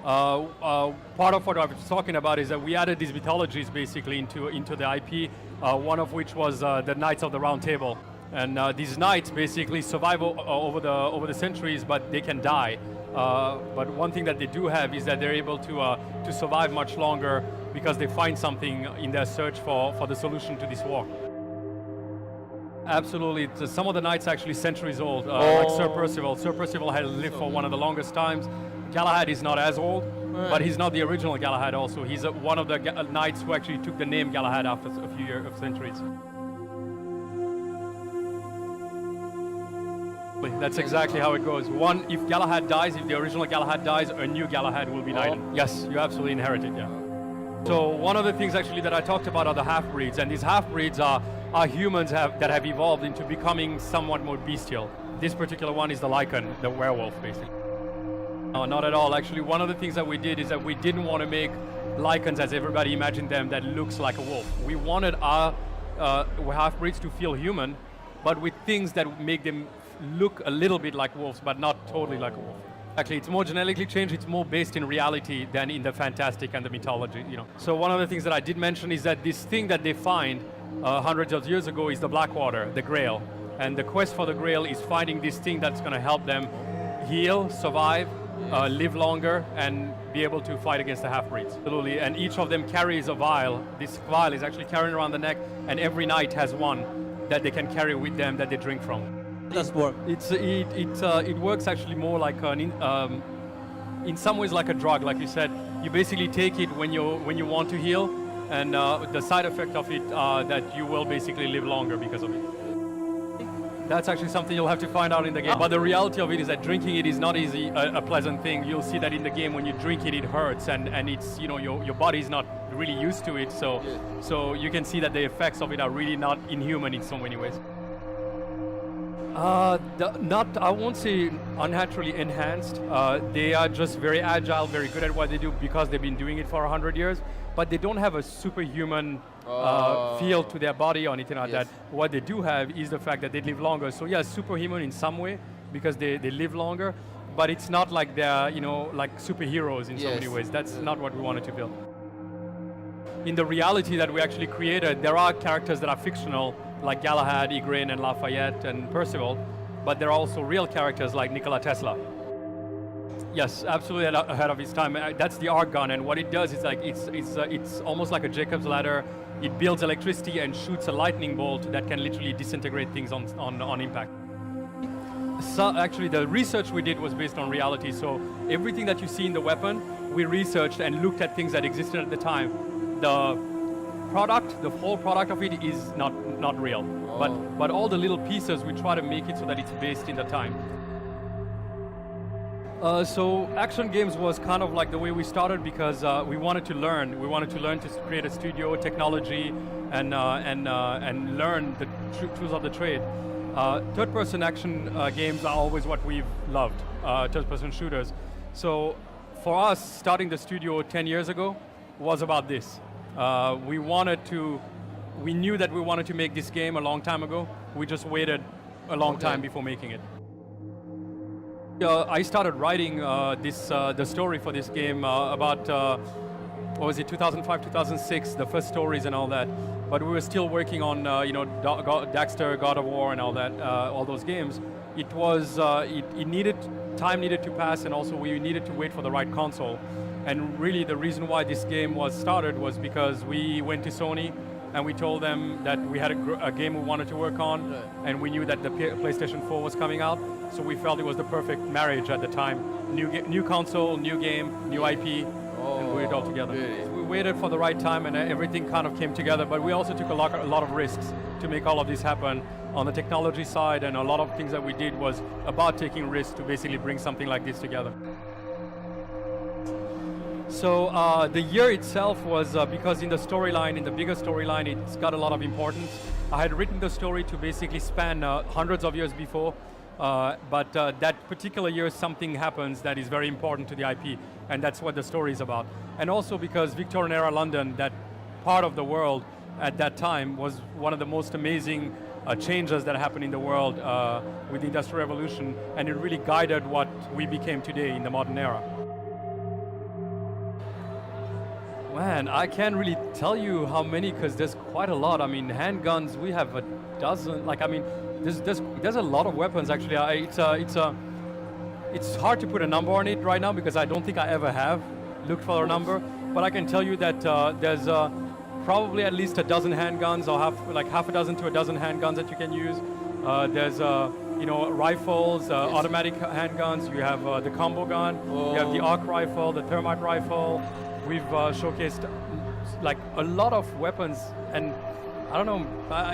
Part of what I was talking about is that we added these mythologies basically into the IP, one of which was the Knights of the Round Table. And these knights basically survive over the centuries, but they can die. But one thing that they do have is that they're able to survive much longer because they find something in their search for the solution to this war. Absolutely, some of the knights are actually centuries old, like Sir Percival. Sir Percival had lived for one of the longest times. Galahad is not as old, but he's not the original Galahad also. He's one of the knights who actually took the name Galahad after a few centuries. That's exactly how it goes. One, if Galahad dies, if the original Galahad dies, a new Galahad will be knighted. Yes, you absolutely inherit it, yeah. So one of the things actually that I talked about are the half-breeds, and these half-breeds are humans that have evolved into becoming somewhat more bestial. This particular one is the Lycan, the werewolf, basically. No, not at all. Actually, one of the things that we did is that we didn't want to make Lycans as everybody imagined them that looks like a wolf. We wanted our half-breeds to feel human, but with things that make them look a little bit like wolves, but not totally like a wolf. Actually, it's more genetically changed, it's more based in reality than in the fantastic and the mythology, you know. So one of the things that I did mention is that this thing that they find hundreds of years ago is the Blackwater, the Grail. And the quest for the Grail is finding this thing that's going to help them heal, survive, live longer, and be able to fight against the half-breeds. Absolutely, and each of them carries a vial. This vial is actually carrying around the neck, and every knight has one that they can carry with them that they drink from. Does work? It works actually more like in some ways like a drug, like you said. You basically take it when you want to heal, and the side effect of it that you will basically live longer because of it. That's actually something you'll have to find out in the game. But the reality of it is that drinking it is not a pleasant thing. You'll see that in the game when you drink it, it hurts, and it's, you know, your body's not really used to it. So you can see that the effects of it are really not inhuman in so many ways. I won't say unnaturally enhanced. They are just very agile, very good at what they do because they've been doing it for 100 years, but they don't have a superhuman feel to their body or anything like that. What they do have is the fact that they live longer. So yeah, superhuman in some way because they live longer, but it's not like they're, you know, like superheroes in so many ways. That's not what we wanted to build. In the reality that we actually created, there are characters that are fictional, like Galahad, Igraine, and Lafayette, and Percival, but there are also real characters like Nikola Tesla. Yes, absolutely ahead of his time. That's the arc gun, and what it does is like it's almost like a Jacob's ladder. It builds electricity and shoots a lightning bolt that can literally disintegrate things on impact. So actually, the research we did was based on reality. So everything that you see in the weapon, we researched and looked at things that existed at the time. The whole product of it is not real. But all the little pieces, we try to make it so that it's based in the time. So action games was kind of like the way we started because we wanted to learn. We wanted to learn to create a studio, technology, and learn the tools of the trade. Third-person action games are always what we've loved, third-person shooters. So for us, starting the studio 10 years ago was about this. We knew that we wanted to make this game a long time ago. We just waited a long time before making it. I started writing the story for this game about, what was it, 2005, 2006, the first stories and all that. But we were still working on, Daxter, God of War and all that, all those games. It was, time needed to pass, and also we needed to wait for the right console. And really the reason why this game was started was because we went to Sony and we told them that we had a game we wanted to work on, and we knew that the PlayStation 4 was coming out, so we felt it was the perfect marriage at the time. New console, new game, new IP, and we did it all together. We waited for the right time and everything kind of came together, but we also took a lot of risks to make all of this happen on the technology side, and a lot of things that we did was about taking risks to basically bring something like this together. So the year itself was because in the storyline, in the bigger storyline, it's got a lot of importance. I had written the story to basically span hundreds of years before, but that particular year something happens that is very important to the IP, and that's what the story is about. And also because Victorian era London, that part of the world at that time, was one of the most amazing changes that happened in the world with the Industrial Revolution, and it really guided what we became today in the modern era. Man, I can't really tell you how many because there's quite a lot. I mean, handguns, we have a dozen. Like, I mean, there's a lot of weapons actually. It's hard to put a number on it right now because I don't think I ever have looked for a number. But I can tell you that there's probably at least a dozen handguns, or half a dozen to a dozen handguns that you can use. There's rifles, automatic handguns. You have the combo gun. You have the arc rifle, the thermite rifle. We've showcased like a lot of weapons, and I don't know.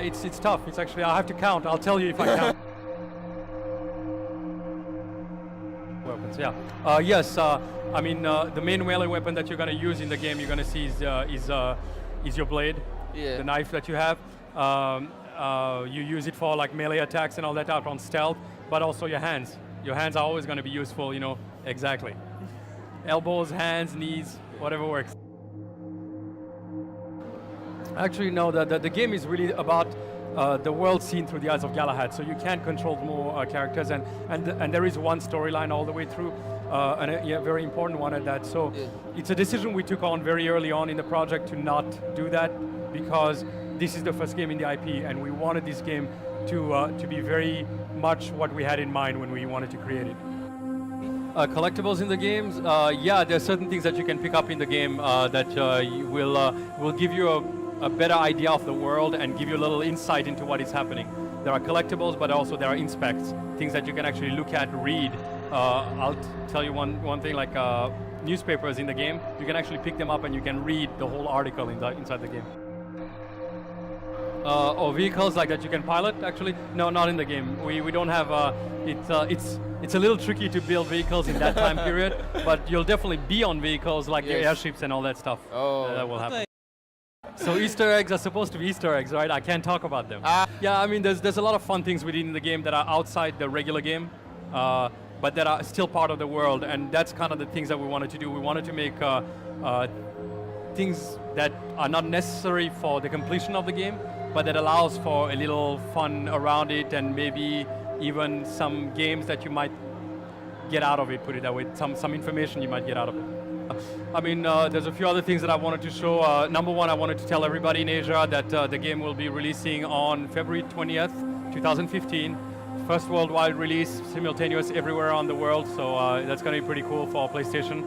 It's tough. It's actually I have to count. I'll tell you if I count. Weapons, yeah. Yes. I mean, the main melee weapon that you're going to use in the game, you're going to see is your blade, the knife that you have. You use it for like melee attacks and all that out on stealth, but also your hands. Your hands are always going to be useful, you know. Exactly. Elbows, hands, knees, whatever works. Actually, no, the game is really about the world seen through the eyes of Galahad, so you can control more characters, and there is one storyline all the way through, and a very important one at that. So it's a decision we took on very early on in the project to not do that, because this is the first game in the IP, and we wanted this game to be very much what we had in mind when we wanted to create it. Collectibles in the games, yeah, there are certain things that you can pick up in the game that will give you a better idea of the world and give you a little insight into what is happening. There are collectibles, but also there are inspects, things that you can actually look at, read. I'll tell you one thing, like newspapers in the game, you can actually pick them up and you can read the whole article inside the game. Or vehicles like that you can pilot, actually? No, not in the game. We don't have, it's a little tricky to build vehicles in that time period, but you'll definitely be on vehicles like the airships and all that stuff. That will happen. So Easter eggs are supposed to be Easter eggs, right? I can't talk about them. Yeah, I mean, there's a lot of fun things within the game that are outside the regular game, but that are still part of the world, and that's kind of the things that we wanted to do. We wanted to make things that are not necessary for the completion of the game, but that allows for a little fun around it, and maybe even some games that you might get out of it, put it that way, some information you might get out of it. I mean, there's a few other things that I wanted to show. Number one, I wanted to tell everybody in Asia that the game will be releasing on February 20th, 2015. First worldwide release, simultaneous everywhere around the world, so that's going to be pretty cool for PlayStation.